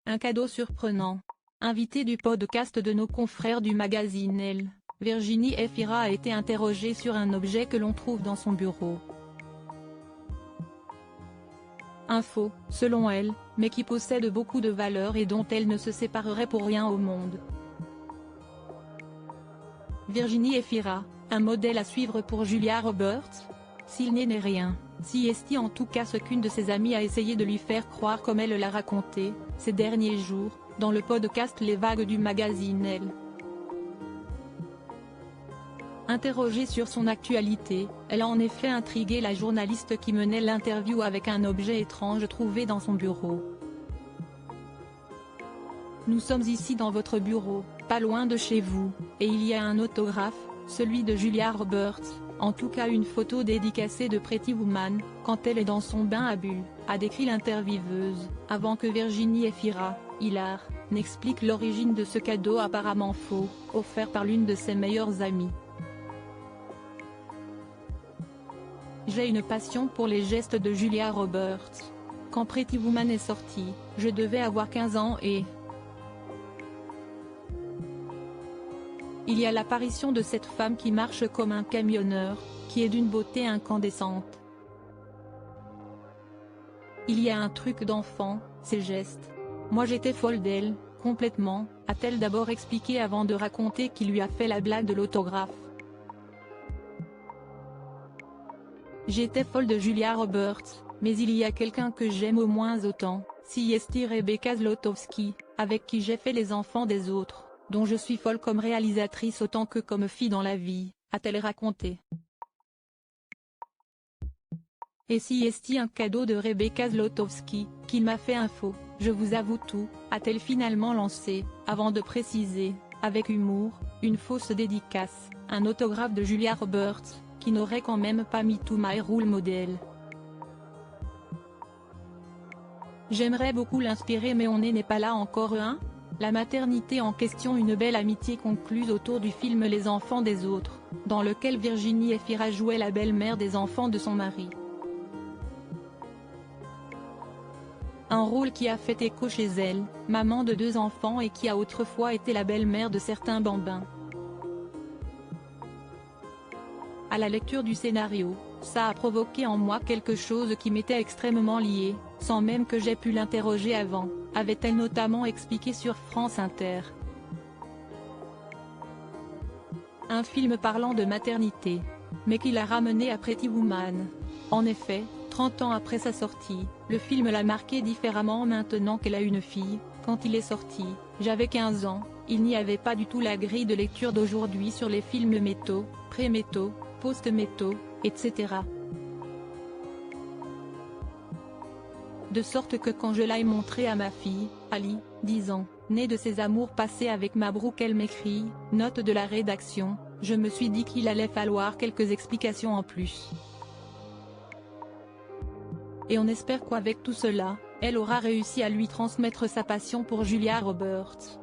Un cadeau surprenant. Invitée du podcast de nos confrères du magazine Elle, Virginie Efira a été interrogée sur un objet que l'on trouve dans son bureau. Info, selon elle, mais qui possède beaucoup de valeur et dont elle ne se séparerait pour rien au monde. Virginie Efira, un modèle à suivre pour Julia Roberts? S'il n'est rien, si est en tout cas ce qu'une de ses amies a essayé de lui faire croire comme elle l'a raconté, ces derniers jours, dans le podcast Les Vagues du magazine Elle. Interrogée sur son actualité, elle a en effet intrigué la journaliste qui menait l'interview avec un objet étrange trouvé dans son bureau. Nous sommes ici dans votre bureau, pas loin de chez vous, et il y a un autographe, celui de Julia Roberts, en tout cas une photo dédicacée de Pretty Woman, quand elle est dans son bain à bulles, a décrit l'intervieweuse, avant que Virginie Efira, hilar, n'explique l'origine de ce cadeau apparemment faux, offert par l'une de ses meilleures amies. J'ai une passion pour les gestes de Julia Roberts. Quand Pretty Woman est sorti, je devais avoir 15 ans et il y a l'apparition de cette femme qui marche comme un camionneur, qui est d'une beauté incandescente. Il y a un truc d'enfant, ses gestes. Moi j'étais folle d'elle, complètement, a-t-elle d'abord expliqué avant de raconter qui lui a fait la blague de l'autographe. J'étais folle de Julia Roberts, mais il y a quelqu'un que j'aime au moins autant, si est Rebecca Zlotowski, avec qui j'ai fait Les Enfants des autres, dont je suis folle comme réalisatrice autant que comme fille dans la vie, a-t-elle raconté. Et si est un cadeau de Rebecca Zlotowski, qui m'a fait un faux, je vous avoue tout, a-t-elle finalement lancé, avant de préciser, avec humour, une fausse dédicace, un autographe de Julia Roberts, qui n'aurait quand même pas mis to my role model. J'aimerais beaucoup l'inspirer mais on n'est pas là encore hein. La maternité en question, une belle amitié concluse autour du film Les Enfants des autres, dans lequel Virginie Efira jouait la belle-mère des enfants de son mari. Un rôle qui a fait écho chez elle, maman de 2 enfants et qui a autrefois été la belle-mère de certains bambins. À la lecture du scénario, ça a provoqué en moi quelque chose qui m'était extrêmement lié, sans même que j'aie pu l'interroger avant, avait-elle notamment expliqué sur France Inter. Un film parlant de maternité, mais qui l'a ramené à Pretty Woman. En effet, 30 ans après sa sortie, le film l'a marqué différemment maintenant qu'elle a une fille. Quand il est sorti, j'avais 15 ans, il n'y avait pas du tout la grille de lecture d'aujourd'hui sur les films métaux, pré-métaux, post-métaux, etc. De sorte que quand je l'ai montré à ma fille, Ali, 10 ans, née de ses amours passés avec Mabrouk, elle m'écrit, note de la rédaction, je me suis dit qu'il allait falloir quelques explications en plus. Et on espère qu'avec tout cela, elle aura réussi à lui transmettre sa passion pour Julia Roberts.